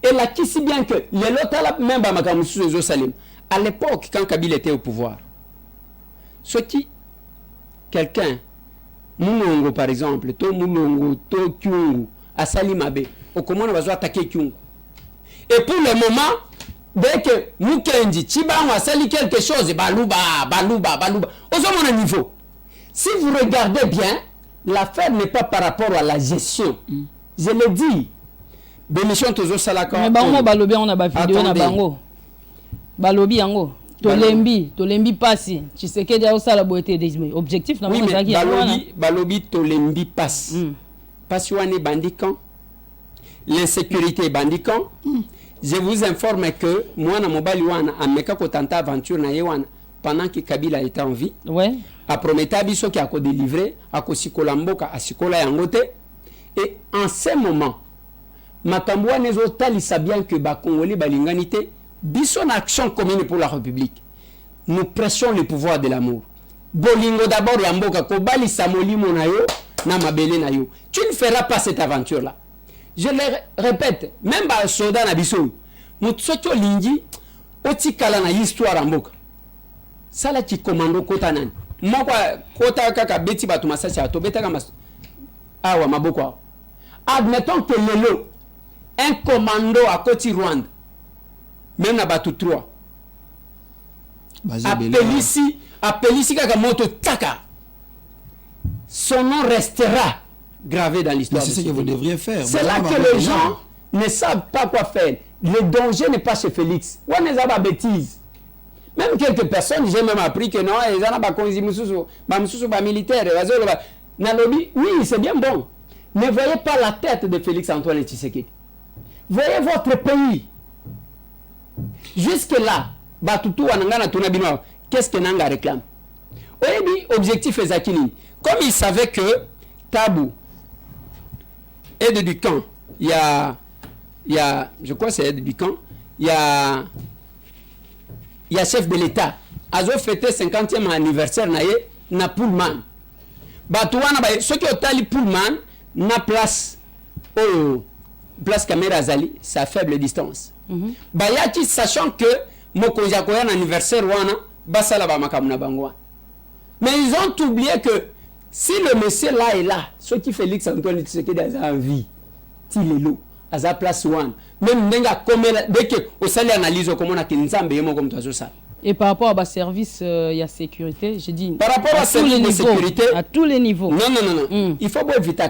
Et là, qui si bien que les lots, même à Salim, à l'époque, quand Kabila était au pouvoir, ce qui, quelqu'un, Moulongo par exemple, To Moulongo, To Kyungu, à Salimabe, au comment on va attaquer Kyungu. Et pour le moment, dès que Mukendi, Chiba, on va salir quelque chose, Balouba. Au second niveau. Si vous regardez bien, l'affaire n'est pas par rapport à la gestion. Je l'ai dit. Bémission Tozo Salaka. Mais bango balobi on a ba vidéo na bango. Balobi yango. Tolembi passi. Tu sais que déjà ça la beauté des objectifs na oui, balobi tolembi passi. Passi wane bandikan. L'insécurité bandikan. Je vous informe que moi na mobali wana ameka ko tenta aventure na yewana pendant que Kabila était en vie. Ouais. A prometa biso ki ako délivrer ako sikola mboka asikola yangote et en ce moment makambo wana ezotalisa bien que bakongoli balinganité biso na action commune pour la République nous pressons le pouvoir de l'amour bolingo d'abord ya mboka kobalisa molimo na yo na mabele na yo. Tu ne feras pas cette aventure là. Je le répète, même ba soda na biso mutsoto lingi otikala na histoire mboka sala ki commando kota nani moko kota kaka beti batu masasi ato beta kama awa maboko. Admettons que lelo un commando à Côte Rwanda même na batu 3 appelle ici kaka moto taka son nom restera gravé dans l'histoire. C'est ce que vous devriez faire. C'est là que les gens ne savent pas quoi faire. Le danger n'est pas chez Félix. On n'est pas bêtise. Même quelques personnes, j'ai même appris que non, ils ont pas militaire. Oui, c'est bien bon. Ne voyez pas la tête de Félix Antoine Tshisekedi. Voyez votre pays. Jusque-là, qu'est-ce que Nanga réclame? Oui, objectif est Zakini. Comme il savait que Tabou, aide du camp, il y a, je crois que c'est aide du camp, il y a chef de l'État. Azo fêté 50e anniversaire na Pullman. Batouana ba ceux qui ont tali Pullman na place caméra Zali, c'est à faible distance. Bayati sachant que Mokonja koya na anniversaire wana basala ba makamuna bangwa. Mais ils ont oublié que si le monsieur là est là, ce qui Félix Antoine Tshisekedi a envie, Tilelo, à sa place one, même dès que au salaire analyse comment on a Kinzambe comme toi ça. Et par rapport à ma service, il y a sécurité, j'ai dit. Par rapport à service de sécurité, à tous les niveaux. Non. Il faut pas éviter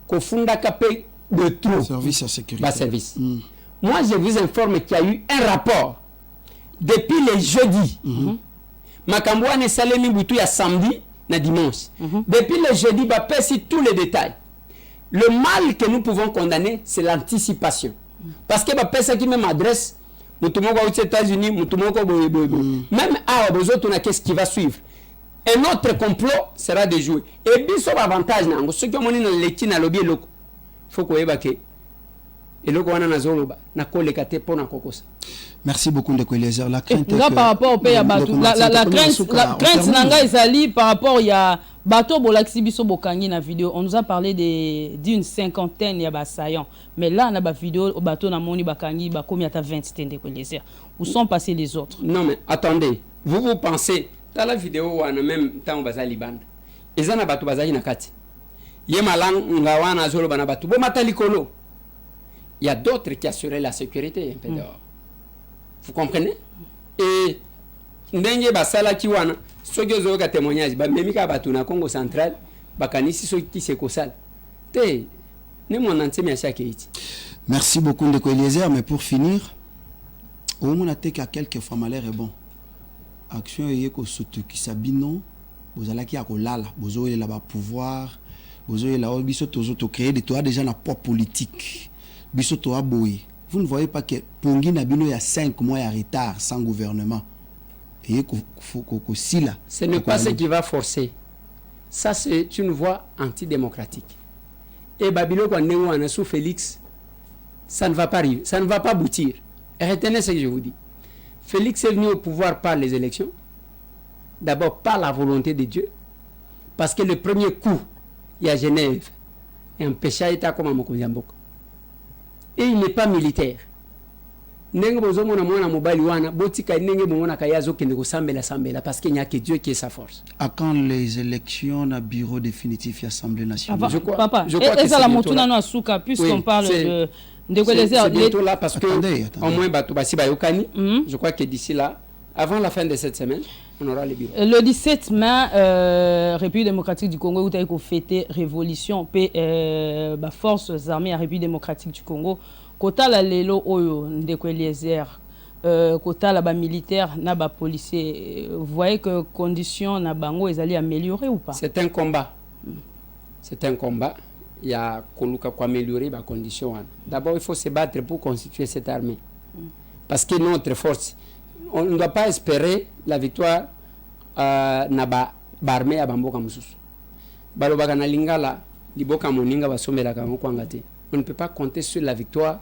qu'au fond d'AKP de trop. Service à sécurité. Bas service. Moi, je vous informe qu'il y a eu un rapport depuis le jeudi. Makambouane et Salemi Boutou, il y a samedi. Dimanche. Depuis le jeudi, bah, si tous les détails. Le mal que nous pouvons condamner, c'est l'anticipation. Parce que bah, ça qui même adresse, aux États-Unis, même à Obozotouna, qu'est-ce qui va suivre? Un autre complot sera de jouer. Et puis, son avantage, ceux qui ont monné dans l'étine à lobby, il faut qu'on évoque. Merci beaucoup Ndeko Eliezer. La crainte par rapport au pays à Batou, la crainte nanga ezali par rapport il y a bateau bolaxi biso bokangi na vidéo. On nous a parlé d'une cinquantaine ya bassaillants. Mais là on a ba vidéo au bateau na moni bakangi ba komi ata 20 Ndeko Eliezer. Où sont passés les autres? Non mais attendez, vous pensez dans la vidéo on a même temps bazali band. Ezana bato bazali na kati. Yemalang ngawana zolo bana bato bo matalikolo. Il y a d'autres qui assuraient la sécurité un peu dehors. Vous comprenez? Et ndenge basala kiwana soki ozoka témoignage ba memika batu na Congo central bakanisi soki se kosala te ne mon entier mi chaque iti. Merci beaucoup Ndeko Eliezer, mais pour finir au moins até qu'à quelques fois malheur est bon. Action yeko sotuki sabino bozalaki akolala bozoye la ba pouvoir bozoye la biso tozo to créer des toi déjà na pop politique. Bisoto Aboye. Vous ne voyez pas que Pongi Nabino il y a 5 mois de retard sans gouvernement. Et ce n'est pas ce qui va forcer. Ça, c'est une voie antidémocratique. Et Babylone, quand on est sous Félix, ça ne va pas arriver, ça ne va pas aboutir. Et retenez ce que je vous dis. Félix est venu au pouvoir par les élections. d'abord par la volonté de Dieu, parce que le premier coup, il y a Genève, et un péché est comme un Mokonjambok. Et il n'est pas militaire. Parce qu'il n'y a que Dieu qui est sa force. À quand les élections à bureau définitif et Assemblée nationale? Je crois que c'est bientôt là. Puisqu'on parle de c'est bientôt là parce que au moins je crois que d'ici là, avant la fin de cette semaine, on aura les bureaux. Le 17 mai, République démocratique du Congo, où a fêté révolution, forces armées à République démocratique du Congo. Kota la lelo oyo ndeko Eliezer, kota la militaire na ba policier, vous voyez que conditions na bango ils allaient améliorer ou pas? C'est un combat. C'est un combat. Il y a koluka pour améliorer les conditions. D'abord, il faut se battre pour constituer cette armée. Parce que notre force, on ne doit pas espérer la victoire na ba armée à Bamboka Moussous. Baloba na lingala, liboka moninga ba somela kango kwangate. On ne peut pas compter sur la victoire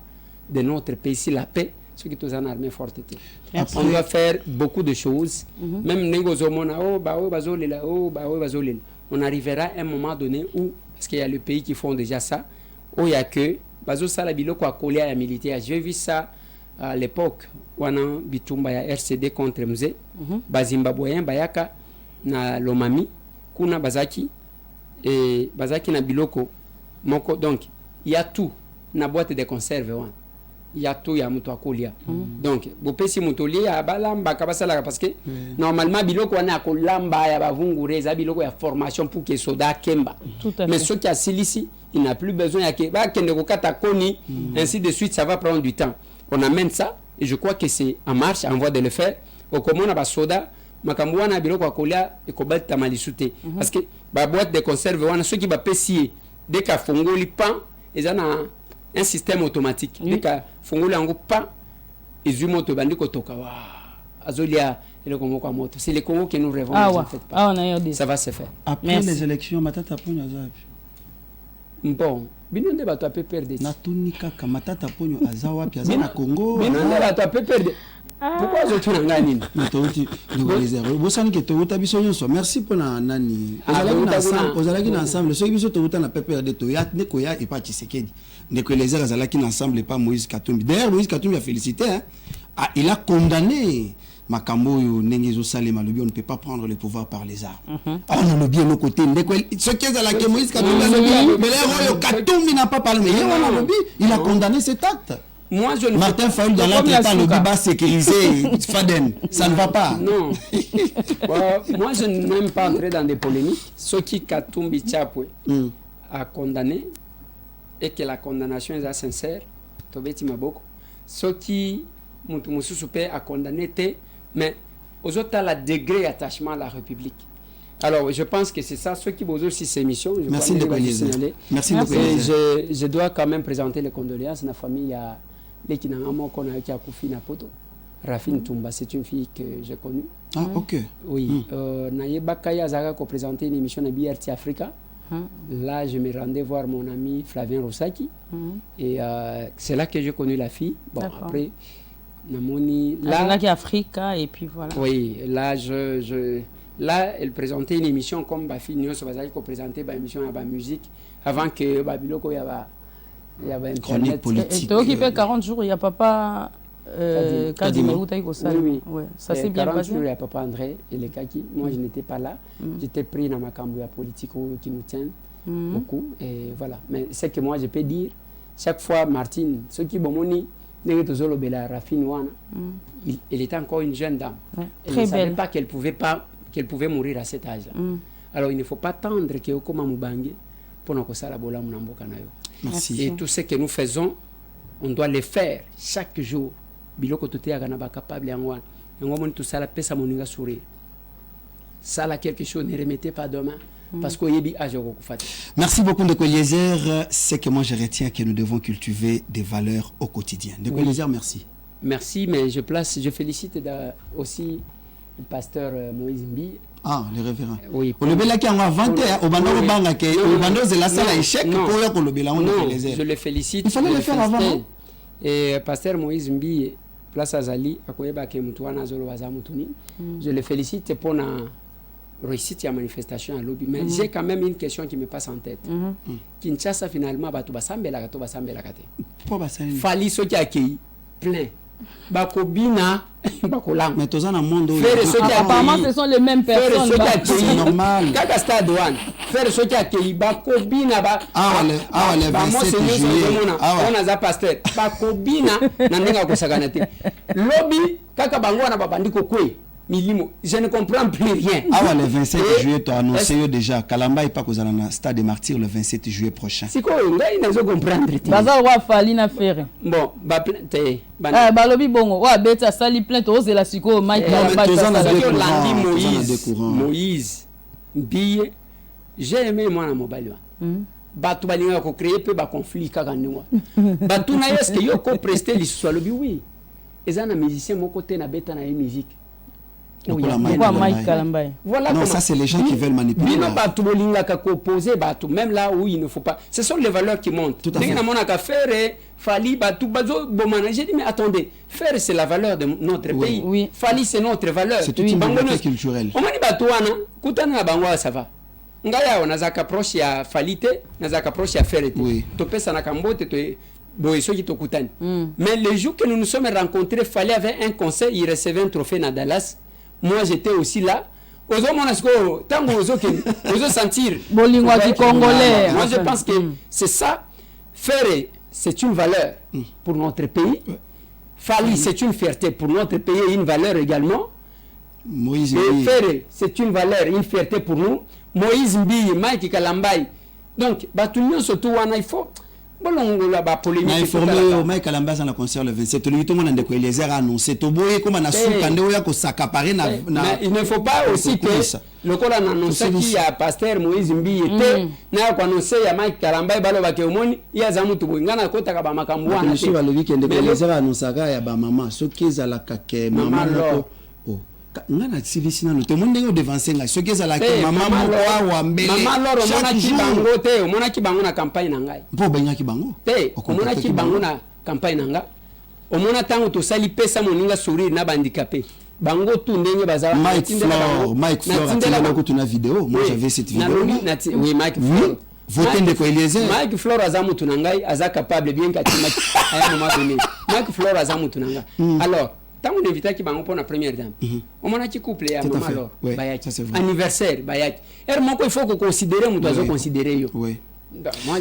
de notre pays, si la paix, ce qui est une armée forte. On doit faire beaucoup de choses. Même on arrivera à un moment donné où, parce qu'il y a le pays qui font déjà ça, où il y a que, j'ai vu ça à l'époque, où on a bitumba ya RCD contre Mzé, Zimbabwean, Bayaka, na Lomami, Kuna Bazaki, et Bazaki na Biloko, Moko, donc, il y a tout na boîte de conserve il y a tout, il y a muto akolia donc bopesi mutolie ya balamba kabasala parce que normalement biloko wana akolamba ya bavungureza biloko ya formation pour que soda kemba mais ceux qui a ici il n'a plus besoin ya que ba kende kokata koni ainsi de suite, ça va prendre du temps. On amène ça et je crois que c'est en marche, en voie de le faire. Au comment na ba soda makambo wana biloko akolia et kobalta malisute parce que ba boîte de conserve wana ceux qui ba pesier dès qu'a fongoli pan ils ont un système automatique. Dès que fongoli ango pas, ils ont moto bandi kotoka wa azolia le Congo kwa moto. C'est le Congo que nous rêvons. Ça va se faire. Après les élections, matata ponyo azapi. Bon, binonde bato ape perdre. Natuni kaka matata ponyo azawapi azana Congo. Binonde bato ape perdre. Pourquoi je tourne ngani? Merci pour la nani. Ozalaki na ensemble. Ceux qui sont au na pepper de Toyat, Nekoya et pas Tshisekedi. Neko les Azalaki ensemble et pas Moïse Katumbi. D'ailleurs, Moïse Katumbi a félicité. Il a condamné Makambo Nengezo Salema. On ne peut pas prendre le pouvoir par les armes. On a le bien au côté. Ce qui est à la Moïse Katumbi, mais là, Katumbi n'a pas parlé. Mais il a condamné cet acte. Moi, je ne Martin Fayoul dans l'entretien le débat sécurisé Faden, ça ne va pas. Non. Moi, je n'aime pas entrer dans des polémiques. Ce qui Katumbi Tchapwe a condamné et que la condamnation est sincère, Tobeti Maboko. Ce qui Moutoumoussoupé a condamné, mais aux autres, à la degré attachement à la République. Alors, je pense que c'est ça, ceux qui posent aussi ces missions. Merci de signaler. Merci beaucoup. Je dois quand même présenter les condoléances à la famille. Rafine Toumba, c'est une fille que j'ai connue. Ah, ok. Oui. Nayebakaya Zaga qui a présenté une émission à BRT Africa. Là, je me rendais voir mon ami Flavien Rosaki. Et c'est là que j'ai connu la fille. Bon, après, Namoni. Là, qui est Africa, et puis voilà. Oui, là, là, elle présentait une émission comme ma fille Nyo Sobazaki qui présentait une émission à la musique avant que Babiloko y avait Internet. Chronique politique. Et qui fait 40 jours, il n'y a papa Kadima ou Taïko oui. Ouais, ça s'est bien 40 passé. jours, il n'y a papa André et les Kaki. Moi, je n'étais pas là. J'étais pris dans ma cambouille politique qui nous tient beaucoup. Et voilà. Mais c'est que moi, je peux dire, chaque fois, Martine, ceux qui m'ont elle était encore une jeune dame. Elle ne savait pas qu'elle pouvait mourir à cet âge-là. Alors, il ne faut pas attendre que Okoma Mubange pour nous faire la bola Munamboka nayo. Merci. Et tout ce que nous faisons, on doit le faire chaque jour. Biloko tote aganaba capable yango. Yango moni tout ça la pesa moninga sourire. Ça là quelque chose ne remettez pas demain. Parce que merci beaucoup de Eliezer. C'est que moi je retiens que nous devons cultiver des valeurs au quotidien. De Eliezer, merci. Merci, mais je félicite aussi le pasteur Moïse Mbi. Ah, le révérend. Oui. Pour le bel qui a inventé, au bando banga que au bando c'est la salle échec pour le bel on je le félicite. Il fallait le faire avant. Et pasteur Moïse Mbi place Azali akoyeba ke mutu wana zolo baza mutuni. Je le félicite pour réussite à manifestation à lobby. Mais j'ai quand même une question qui me passe en tête. Kinshasa, finalement, Batou Basambela, Pourquoi Basambela Fali Soki Akei, plein. Bakobina, Bakolang. Mais tous en un monde où apparemment ce sont les mêmes personnes. C'est normal. Kaka Stade One. Faire Soki Akei, Bakobina, le 27 juillet. On a za pasteur. Bakobina, Nandenga Kosaganate. Lobby, Kaka Bangwana Babandiko Kwe. Milimo, je ne comprends plus rien. Ah, le 27 juillet, tu as annoncé déjà. Kalamba n'est pas qu'au Stade des Martyrs le 27 juillet prochain. C'est quoi, il ne faut comprendre. Baza wa fali na faire. Bon, balobi bongo, wa beta sali plainte ose la siko Mike Moïse, Biye, j'ai aimé moi na mobile. Batu balinga ko créer peu ba conflit kaka ndingwa. Batu na est-ce que yo ko prester l'histoire lobi oui. Ezana musicien mon côté na beta na musique. Voilà. Non, ça c'est les gens qui veulent manipuler. Même là où il ne faut pas. Ce sont les valeurs qui montent. Tout à fait. J'ai dit mais attendez, faire c'est la valeur de notre pays. Oui. Fali c'est notre valeur. C'est une minorité culturelle. Ça va. Ngaya on a approche ya falite, na approche ya ferete. To pesa na kambote to boyeso qui to kutani. Mais le jour que nous nous sommes rencontrés, Fali avait un concert, il recevait un trophée na Dallas. Moi j'étais aussi là. Ozo monasko tango ozo sentir bolingwa du congolais. Moi je pense que c'est ça. Faire c'est une valeur pour notre pays. Fali c'est une fierté pour notre pays et une valeur également. Moïse et faire c'est une valeur, une fierté pour nous. Moïse Mbi, Mike Kalambai. Donc batunion surtout wana il faut bolongo la ba polémique. Mais informé Mike Kalamba dans le concert le 27. Le 8 monde ndeko Eliezer a annoncé to boye comme na suka ndeo ya ko s'accaparer na. Il ne faut pas aussi que le col a annoncé qu'il y a pasteur Moïse Mbi était na ko annoncé ya Mike Kalamba balo ba ke omoni ya zamu to ngana ko taka ba makambo wana. Le suba le weekend ndeko Eliezer a annoncé ya ba maman sokiza la kake maman loko. Ngana sivisina no te monde ngo devancer nga sokiza la ke maman mo wa mbele. Maman loro mona ki bango te mona ki bango na campagne na ngai. Po benga ki bango. Te mona ki bango na campagne na nga. O mona tango to sali pesa moninga sourire na bandicapé. Bango tu ndenge baza Mike Flore atindela ko tuna vidéo. Moi j'avais cette vidéo. Oui Mike Flore. Voter de Eliezer. Mike Flore azamu tunangai aza capable bien katima à un moment donné. Mike Flore azamu tunanga. Alors tant on évite qui bango pour la première dame. On m'a dit couple à moment alors. Anniversaire bayaki. Il faut que considérer on doit considérer yo. Oui.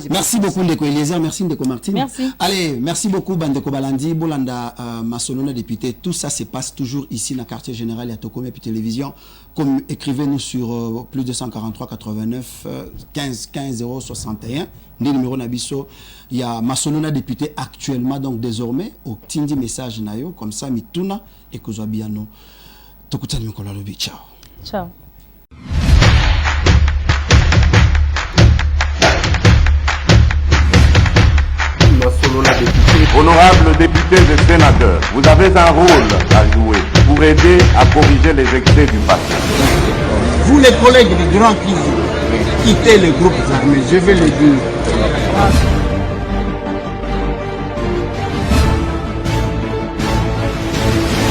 Merci beaucoup Ndeko Eliezer, merci Ndeko Martine. Merci. Allez, merci beaucoup Bandeko Balandi, Bolanda Masolona député. Tout ça se passe toujours ici dans le quartier général à Tokome et puis télévision. Comme écrivez-nous sur plus de 143 89 15 15 061. Ni numéro Nabiso. Il y a Masolona député actuellement donc désormais au tindi message nayo comme ça mituna et Kozobiano. Tokutani Mikola Lobi. Ciao. Ciao. Honorables députés et sénateurs, vous avez un rôle à jouer pour aider à corriger les excès du passé. Vous les collègues du Grand qui quittez les groupes armés, je vais le dire.